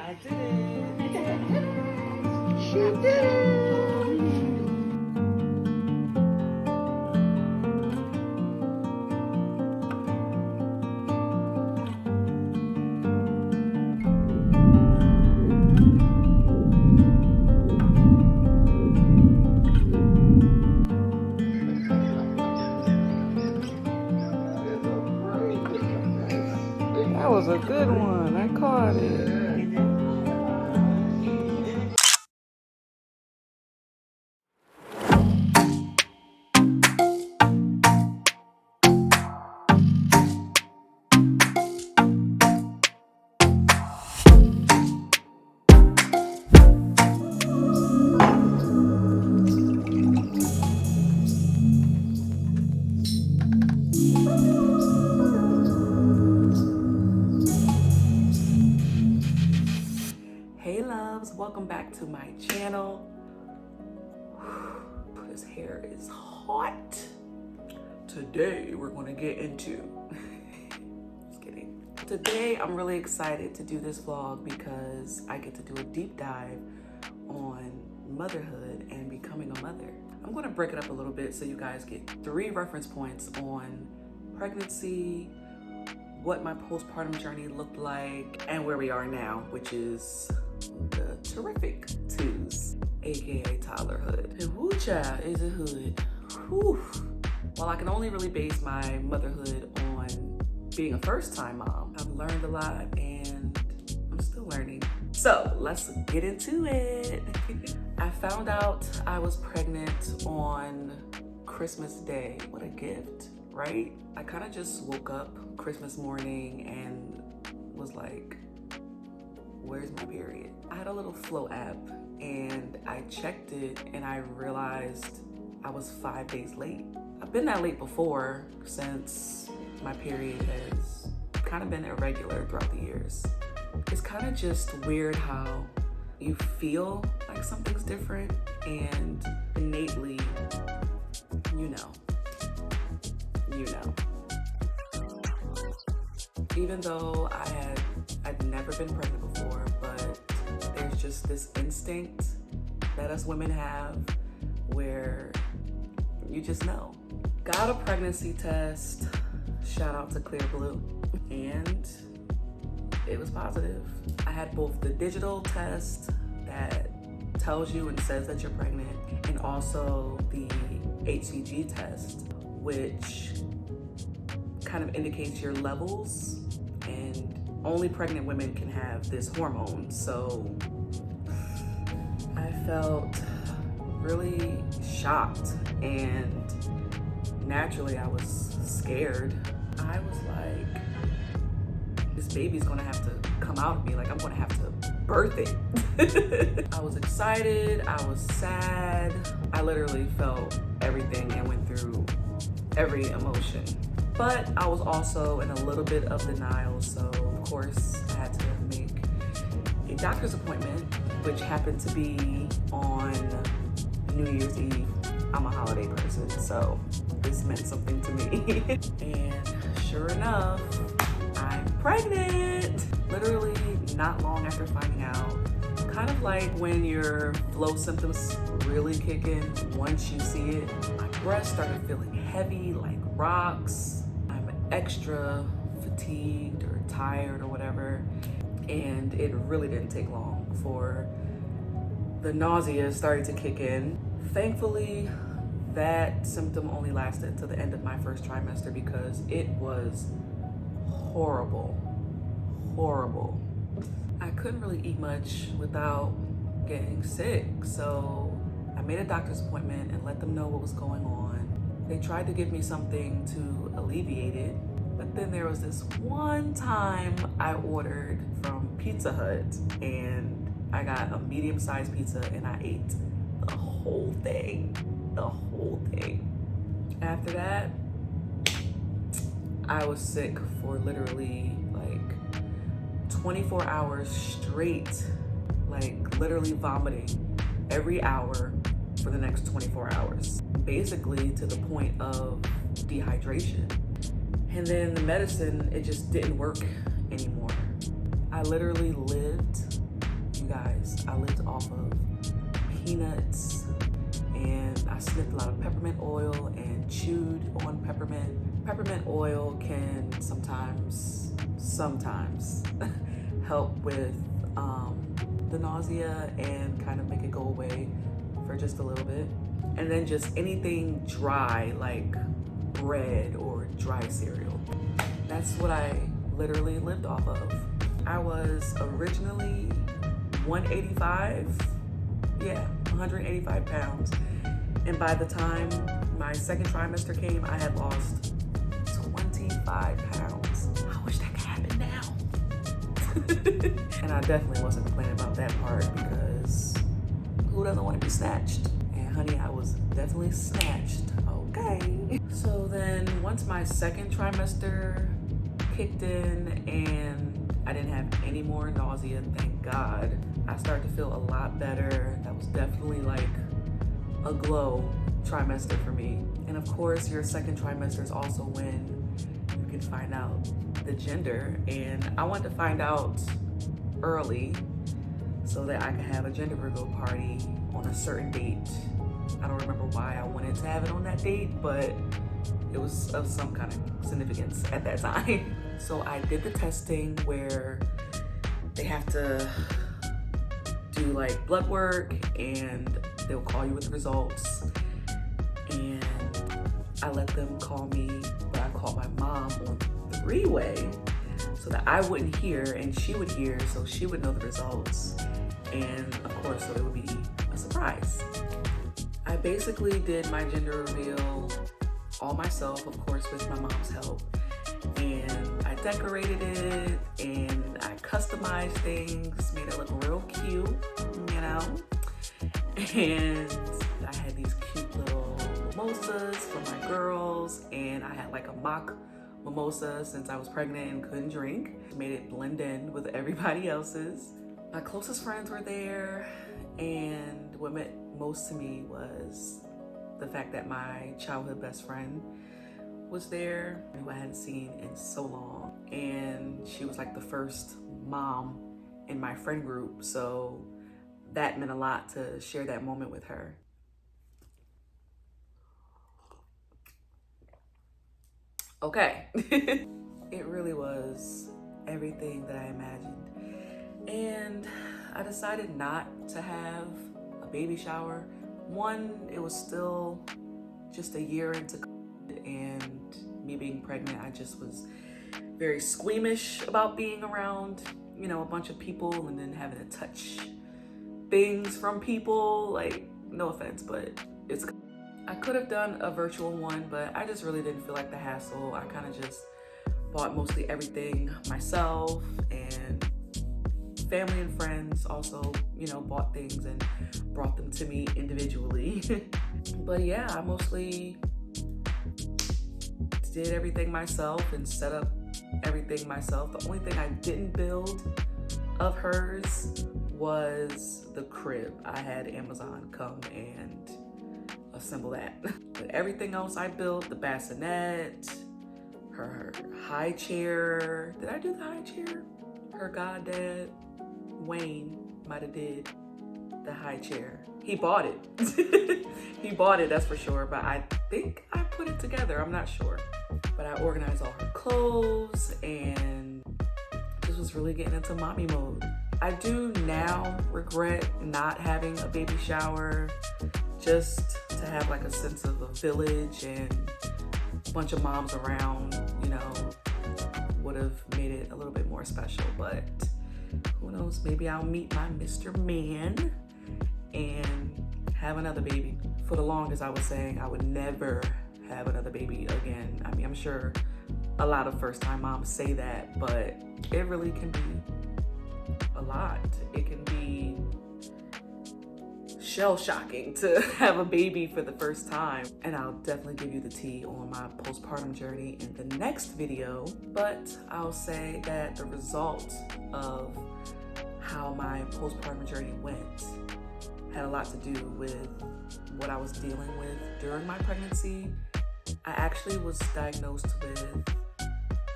I did it. She did it. That was a good one. I caught it. Hey loves, welcome back to my channel. This hair is hot. Today we're gonna get into, just kidding. Today I'm really excited to do this vlog because I get to do a deep dive on motherhood and becoming a mother. I'm gonna break it up a little bit so you guys get 3 reference points on pregnancy, what my postpartum journey looked like, and where we are now, which is the terrific twos, aka toddlerhood. And woo child is a hood. Whew. While I can only really base my motherhood on being a first-time mom, I've learned a lot and I'm still learning. So let's get into it. I found out I was pregnant on Christmas Day. What a gift, right? I kind of just woke up Christmas morning and was like, where's my period? I had a little Flow app and I checked it and I realized I was 5 days late. I've been that late before since my period has kind of been irregular throughout the years. It's kind of just weird how you feel like something's different and innately, you know. Even though I'd never been pregnant before, but there's just this instinct that us women have where you just know. Got a pregnancy test, shout out to Clear Blue, and it was positive. I had both the digital test that tells you and says that you're pregnant, and also the HCG test, which kind of indicates your levels, and only pregnant women can have this hormone. So I felt really shocked, and naturally I was scared. I was like, this baby's gonna have to come out of me, like I'm gonna have to birth it. I was excited, I was sad. I literally felt everything and went through every emotion. But I was also in a little bit of denial, so of course I had to make a doctor's appointment, which happened to be on New Year's Eve. I'm a holiday person, so this meant something to me. And sure enough, I'm pregnant. Literally not long after finding out. Kind of like when your flow symptoms really kick in once you see it. My breast started feeling heavy like rocks. I'm extra fatigued or tired or whatever. And it really didn't take long for the nausea started to kick in. Thankfully, that symptom only lasted to the end of my first trimester because it was horrible. I couldn't really eat much without getting sick, so I made a doctor's appointment and let them know what was going on. They tried to give me something to alleviate it, but then there was this one time I ordered from Pizza Hut and I got a medium-sized pizza and I ate the whole thing. After that, I was sick for literally like 24 hours straight, like literally vomiting every hour for the next 24 hours, basically to the point of dehydration. And then the medicine, it just didn't work anymore. I literally lived you guys, I lived off of peanuts, and I sniffed a lot of peppermint oil and chewed on peppermint. Peppermint oil can sometimes help with the nausea and kind of make it go away for just a little bit. And then just anything dry, like bread or dry cereal. That's what I literally lived off of. I was originally 185 pounds. And by the time my second trimester came, I had lost 25 pounds. I wish that could happen now. And I definitely wasn't complaining about that part, because who doesn't want to be snatched? And honey, I was definitely snatched, okay? So then once my second trimester kicked in and I didn't have any more nausea, thank God, I started to feel a lot better. That was definitely like a glow trimester for me. And of course, your second trimester is also when you can find out the gender. And I wanted to find out early so that I could have a gender reveal party on a certain date. I don't remember why I wanted to have it on that date, but it was of some kind of significance at that time. So I did the testing where they have to do like blood work and they'll call you with the results. And I let them call me, but I called my mom on three-way so that I wouldn't hear and she would hear, so she would know the results. And of course, so it would be a surprise. I basically did my gender reveal all myself, of course, with my mom's help. And I decorated it and I customized things, made it look real cute, you know? And I had these cute little mimosas for my girls, and I had like a mock mimosa since I was pregnant and couldn't drink. Made it blend in with everybody else's. My closest friends were there, and what meant most to me was the fact that my childhood best friend was there, who I hadn't seen in so long. And she was like the first mom in my friend group, so that meant a lot to share that moment with her. Okay. It really was everything that I imagined. And I decided not to have a baby shower. One, it was still just a year into COVID, and me being pregnant, I just was very squeamish about being around, you know, a bunch of people and then having to touch things from people. Like, no offense, but I could have done a virtual one, but I just really didn't feel like the hassle. I kind of just bought mostly everything myself, and family and friends also, you know, bought things and brought them to me individually. But yeah, I mostly did everything myself and set up everything myself. The only thing I didn't build of hers was the crib. I had Amazon come and assemble that. But everything else I built, the bassinet, her high chair. Did I do the high chair? Her goddad, Wayne, might have did the high chair. He bought it. He bought it, that's for sure. But I think I put it together, I'm not sure. But I organized all her clothes and just was really getting into mommy mode. I do now regret not having a baby shower, just to have like a sense of a village and a bunch of moms around, you know, would have made it a little bit more special. But who knows, maybe I'll meet my Mr. Man and have another baby. For the longest, I was saying I would never have another baby again. I mean, I'm sure a lot of first-time moms say that, but it really can be a lot. It can be shell-shocking to have a baby for the first time. And I'll definitely give you the tea on my postpartum journey in the next video, but I'll say that the result of how my postpartum journey went had a lot to do with what I was dealing with during my pregnancy. I actually was diagnosed with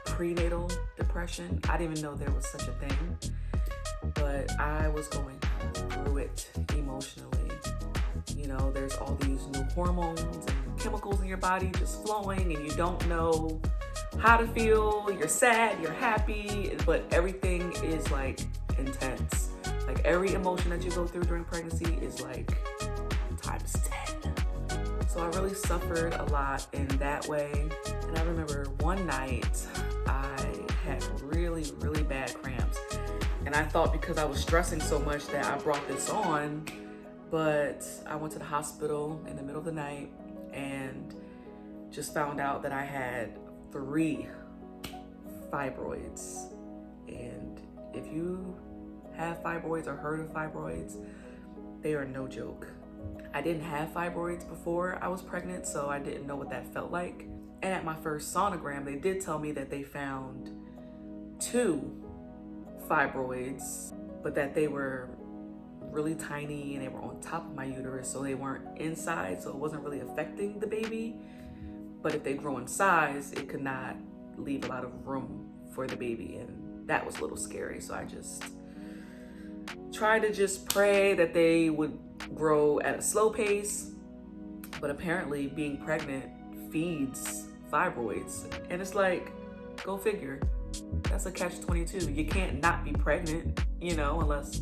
prenatal depression. I didn't even know there was such a thing. but I was going through it emotionally. You know, there's all these new hormones and chemicals in your body just flowing, and you don't know how to feel. You're sad, you're happy, but everything is like intense. Like every emotion that you go through during pregnancy is like times 10. So I really suffered a lot in that way. And I remember one night I had really, really bad cramps. And I thought because I was stressing so much that I brought this on, but I went to the hospital in the middle of the night and just found out that I had 3 fibroids. And if you have fibroids or heard of fibroids, they are no joke. I didn't have fibroids before I was pregnant, so I didn't know what that felt like. And at my first sonogram, they did tell me that they found 2 fibroids, but that they were really tiny and they were on top of my uterus, so they weren't inside, so it wasn't really affecting the baby. But if they grow in size, it could not leave a lot of room for the baby, and that was a little scary. So I just tried to just pray that they would grow at a slow pace, but apparently being pregnant feeds fibroids, and it's like, go figure. That's a catch-22. You can't not be pregnant, you know, unless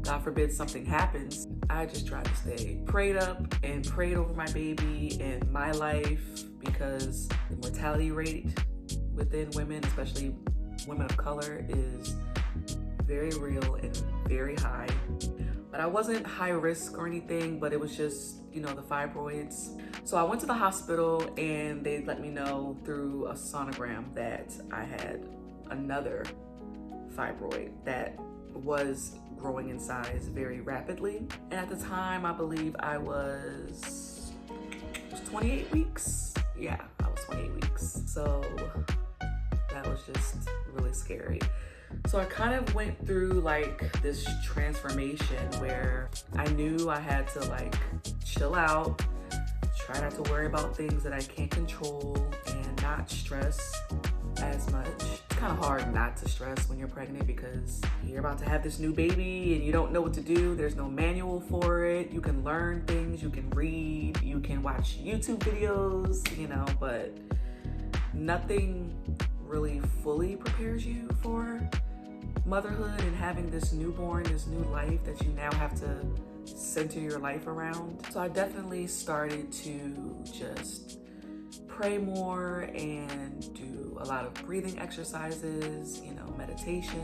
God forbid something happens. I just tried to stay prayed up and prayed over my baby and my life, because the mortality rate within women, especially women of color, is very real and very high. But I wasn't high risk or anything, but it was just, you know, the fibroids. So I went to the hospital and they let me know through a sonogram that I had another fibroid that was growing in size very rapidly. And at the time, I believe I was 28 weeks. Yeah, I was 28 weeks. So that was just really scary. So I kind of went through like this transformation where I knew I had to like chill out, try not to worry about things that I can't control, and not stress as much. It's kind of hard not to stress when you're pregnant because you're about to have this new baby and you don't know what to do. There's no manual for it. You can learn things, you can read, you can watch YouTube videos, you know, but nothing really fully prepares you for motherhood and having this newborn, this new life that you now have to center your life around. So I definitely started to just pray more and do a lot of breathing exercises, you know, meditation,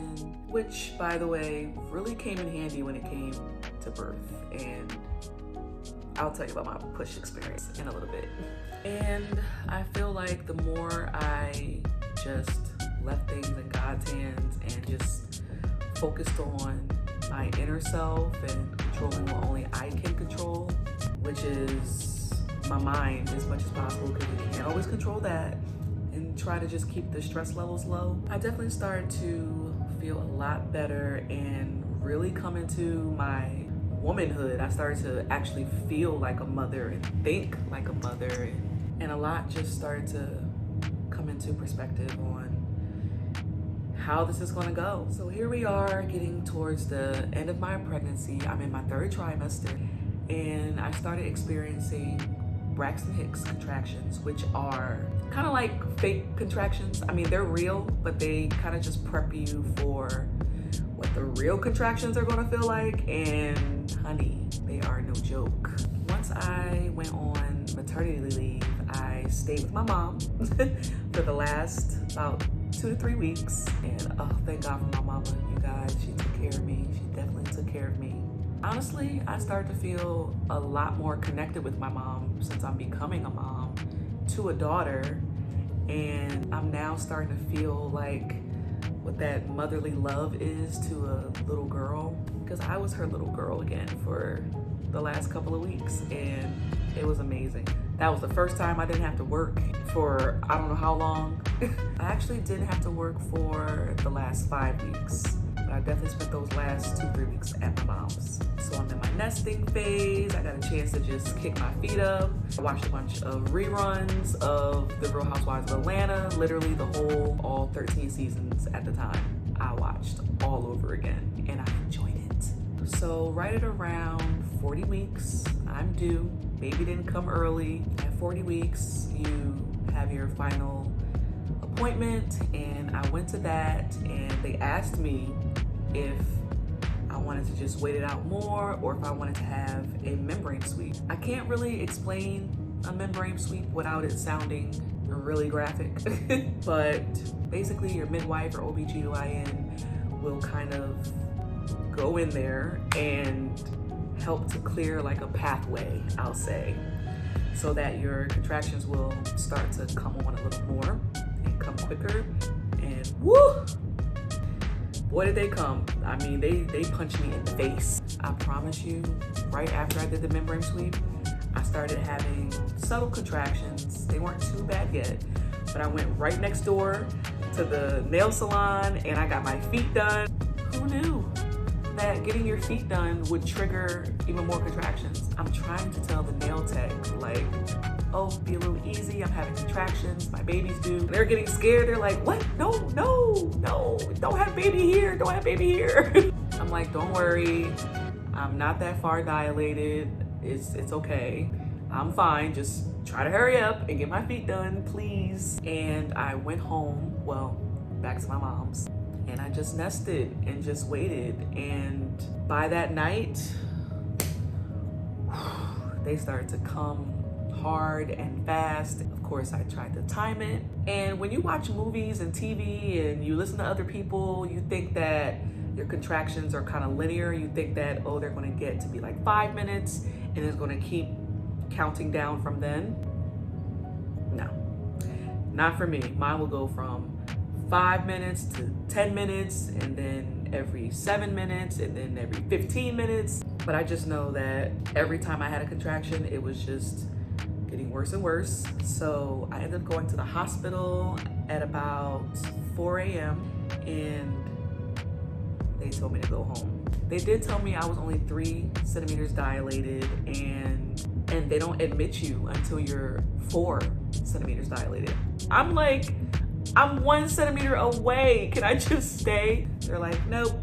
which, by the way, really came in handy when it came to birth. And I'll tell you about my push experience in a little bit. And I feel like the more I just left things in God's hands and just focused on my inner self and controlling what only I can control, which is my mind as much as possible, because you can't always control that, and try to just keep the stress levels low, I definitely started to feel a lot better and really come into my womanhood. I started to actually feel like a mother and think like a mother, and a lot just started to come into perspective on how this is going to go. So here we are getting towards the end of my pregnancy. I'm in my 3rd trimester, and I started experiencing Braxton Hicks contractions, which are kind of like fake contractions. I mean, they're real, but they kind of just prep you for what the real contractions are going to feel like. And honey, they are no joke. Once I went on maternity leave, I stayed with my mom for the last about 2 to 3 weeks. And oh, thank God for my mama, you guys. She took care of me. She definitely took care of me. Honestly, I started to feel a lot more connected with my mom since I'm becoming a mom to a daughter. And I'm now starting to feel like what that motherly love is to a little girl, because I was her little girl again for the last couple of weeks, and it was amazing. That was the first time I didn't have to work for I don't know how long. I actually didn't have to work for the last 5 weeks, but I definitely spent those last 2-3 weeks at my mom's. So I'm in my nesting phase. I got a chance to just kick my feet up. I watched a bunch of reruns of The Real Housewives of Atlanta, literally all 13 seasons at the time. I watched all over again, and I So right at around 40 weeks, I'm due. Baby didn't come early. At 40 weeks, you have your final appointment, and I went to that, and they asked me if I wanted to just wait it out more or if I wanted to have a membrane sweep. I can't really explain a membrane sweep without it sounding really graphic, but basically your midwife or OBGYN will kind of go in there and help to clear like a pathway, I'll say, so that your contractions will start to come on a little more and come quicker. And woo! Boy, did they come. I mean, they punched me in the face. I promise you, right after I did the membrane sweep, I started having subtle contractions. They weren't too bad yet, but I went right next door to the nail salon and I got my feet done. Who knew that getting your feet done would trigger even more contractions? I'm trying to tell the nail tech, like, oh, be a little easy, I'm having contractions, my baby's due. And they're getting scared, they're like, what? No, don't have baby here, don't have baby here. I'm like, don't worry, I'm not that far dilated, it's okay. I'm fine, just try to hurry up and get my feet done, please. And I went home, well, back to my mom's, and I just nested and just waited. And by that night, they started to come hard and fast. Of course, I tried to time it. And when you watch movies and TV and you listen to other people, you think that your contractions are kind of linear. You think that, oh, they're gonna get to be like 5 minutes and it's gonna keep counting down from then. No, not for me. Mine will go from 5 minutes to 10 minutes, and then every 7 minutes, and then every 15 minutes. But I just know that every time I had a contraction, it was just getting worse and worse. So I ended up going to the hospital at about 4 a.m. and they told me to go home. They did tell me I was only 3 centimeters dilated, and they don't admit you until you're 4 centimeters dilated. I'm like, I'm 1 centimeter away. Can I just stay? They're like, nope,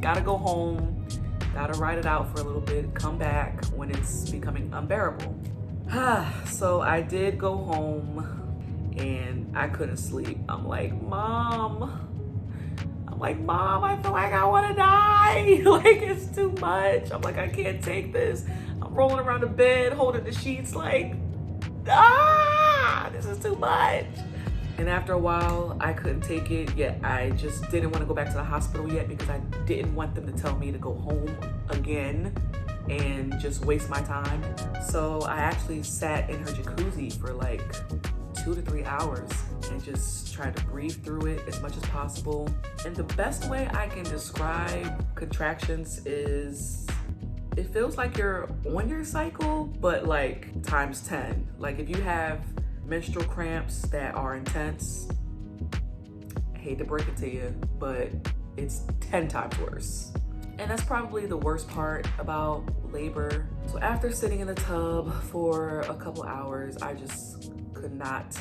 gotta go home, gotta ride it out for a little bit, come back when it's becoming unbearable. So I did go home and I couldn't sleep. I'm like, Mom, I feel like I wanna die. Like, it's too much. I'm like, I can't take this. I'm rolling around the bed, holding the sheets like, this is too much. And after a while, I couldn't take it, yet I just didn't want to go back to the hospital yet because I didn't want them to tell me to go home again and just waste my time. So I actually sat in her jacuzzi for like 2 to 3 hours and just tried to breathe through it as much as possible. And the best way I can describe contractions is it feels like you're on your cycle, but like times 10. Like if you have menstrual cramps that are intense, I hate to break it to you, but it's 10 times worse. And that's probably the worst part about labor. So after sitting in the tub for a couple hours, I just could not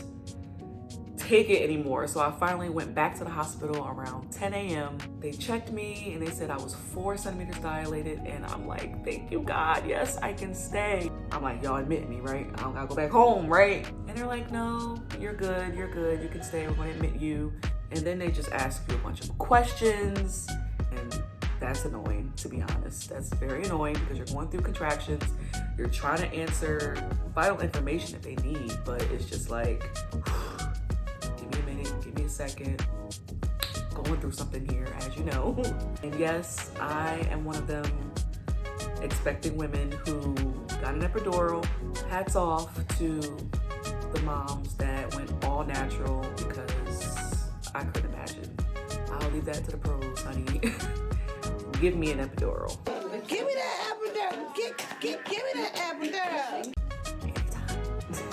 take it anymore. So I finally went back to the hospital around 10 a.m. They checked me and they said I was 4 centimeters dilated, and I'm like, thank you God, yes, I can stay. I'm like, y'all admit me, right? I don't gotta go back home, right? And they're like, no, you're good, you can stay, we're gonna admit you. And then they just ask you a bunch of questions, and that's annoying, to be honest. That's very annoying because you're going through contractions, you're trying to answer vital information that they need, but it's just like, give me a minute, give me a second. Going through something here, as you know. And yes, I am one of them expecting women who got an epidural. Hats off to the moms that went all natural because I couldn't imagine. I'll leave that to the pros, honey. Give me an epidural. Give me that epidural. Give me that epidural.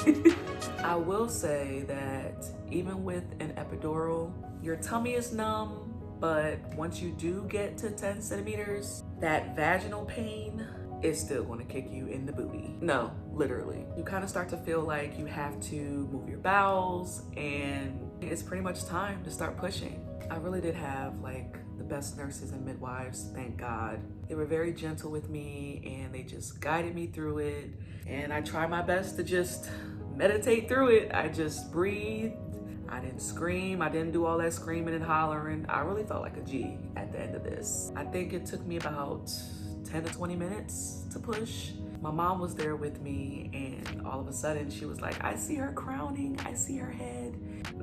Anytime. I will say that even with an epidural, your tummy is numb, but once you do get to 10 centimeters, that vaginal pain is still going to kick you in the booty. No, literally. You kind of start to feel like you have to move your bowels, and it's pretty much time to start pushing. I really did have like the best nurses and midwives, thank God. They were very gentle with me and they just guided me through it. And I tried my best to just meditate through it. I just breathed. I didn't scream. I didn't do all that screaming and hollering. I really felt like a G at the end of this. I think it took me about 10 to 20 minutes to push. My mom was there with me and all of a sudden she was like, I see her crowning, I see her head.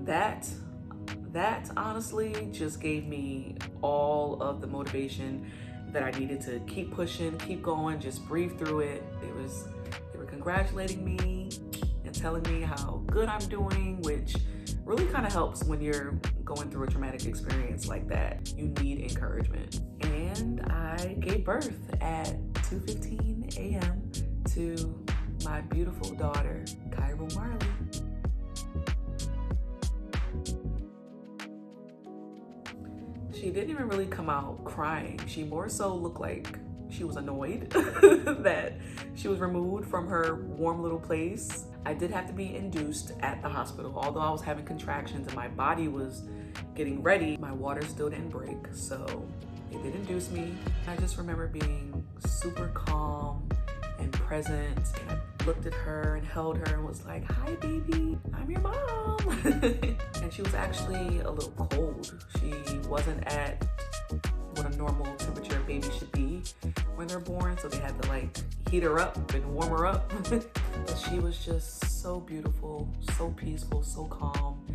That honestly just gave me all of the motivation that I needed to keep pushing, keep going, just breathe through it. They were congratulating me and telling me how good I'm doing, which really kind of helps when you're going through a traumatic experience like that. You need encouragement. And I gave birth at 2:15 a.m. to my beautiful daughter, Cairo Marley. She didn't even really come out crying. She more so looked like she was annoyed that she was removed from her warm little place. I did have to be induced at the hospital. Although I was having contractions and my body was getting ready, my water still didn't break, so they did induce me. I just remember being super calm and present. And I looked at her and held her and was like, hi baby, I'm your mom. And she was actually a little cold. She wasn't at what a normal temperature baby should be when they're born, so they had to like heat her up and warm her up. But she was just so beautiful, so peaceful, so calm.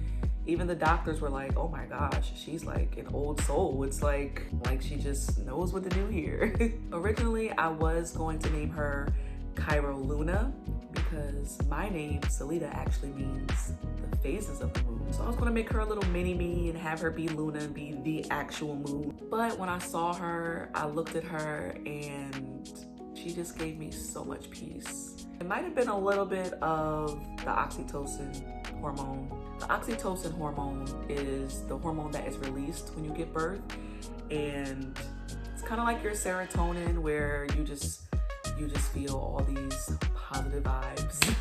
Even the doctors were like, oh my gosh, she's like an old soul. It's like she just knows what to do here. Originally, I was going to name her Cairo Luna because my name, Salida, actually means the phases of the moon. So I was gonna make her a little mini me and have her be Luna and be the actual moon. But when I saw her, I looked at her and she just gave me so much peace. It might have been a little bit of the oxytocin hormone. The oxytocin hormone is the hormone that is released when you give birth. And it's kind of like your serotonin where you just feel all these positive vibes.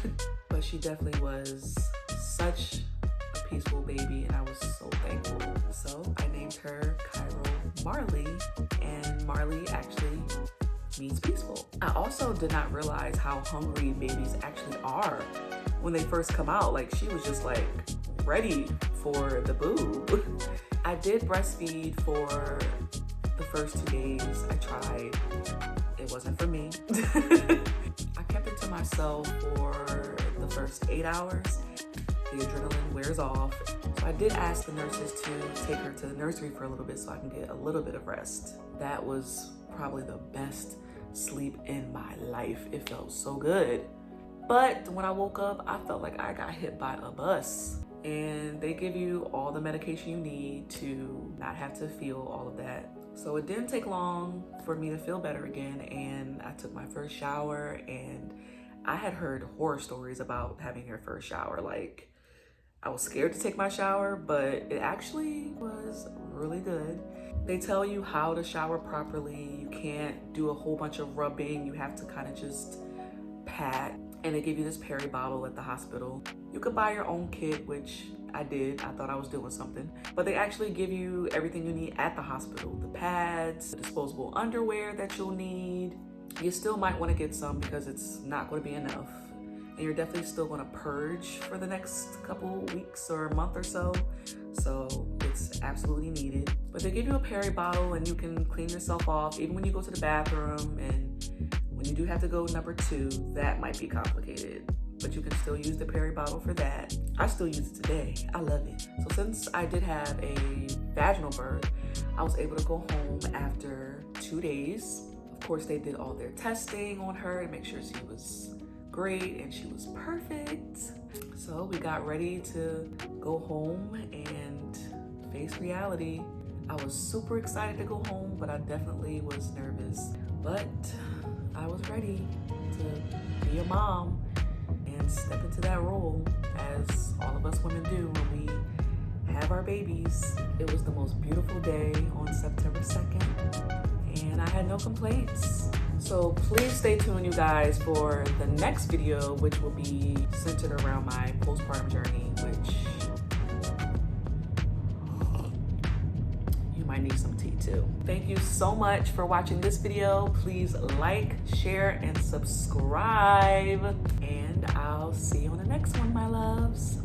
But she definitely was such a peaceful baby and I was so thankful. So I named her Cairo Marley, and Marley actually means peaceful. I also did not realize how hungry babies actually are when they first come out. Like she was just like ready for the boob. I did breastfeed for the first 2 days. I tried. It wasn't for me. I kept it to myself for the first 8 hours. The adrenaline wears off. So I did ask the nurses to take her to the nursery for a little bit so I can get a little bit of rest. That was probably the best sleep in my life. It felt so good. But when I woke up, I felt like I got hit by a bus. And they give you all the medication you need to not have to feel all of that. So it didn't take long for me to feel better again, and I took my first shower, and I had heard horror stories about having your first shower. Like, I was scared to take my shower, but it actually was really good. They tell you how to shower properly. You can't do a whole bunch of rubbing. You have to kind of just pat. And they give you this Perry bottle at the hospital. You could buy your own kit, which I did. I thought I was doing something. But they actually give you everything you need at the hospital. The pads, the disposable underwear that you'll need. You still might want to get some because it's not going to be enough. And you're definitely still going to purge for the next couple weeks or a month or so. So it's absolutely needed. But they give you a Perry bottle and you can clean yourself off even when you go to the bathroom. And when you do have to go number 2, that might be complicated. But you can still use the Perry bottle for that. I still use it today. I love it. So since I did have a vaginal birth, I was able to go home after 2 days. Of course, they did all their testing on her to make sure she was great and she was perfect. So we got ready to go home and face reality. I was super excited to go home, but I definitely was nervous. But I was ready to be a mom and step into that role as all of us women do when we have our babies. It was the most beautiful day on September 2nd, and I had no complaints. So please stay tuned, you guys, for the next video, which will be centered around my postpartum journey, which you might might need some tea too. Thank you so much for watching this video. Please like, share, and subscribe. And I'll see you on the next one, my loves.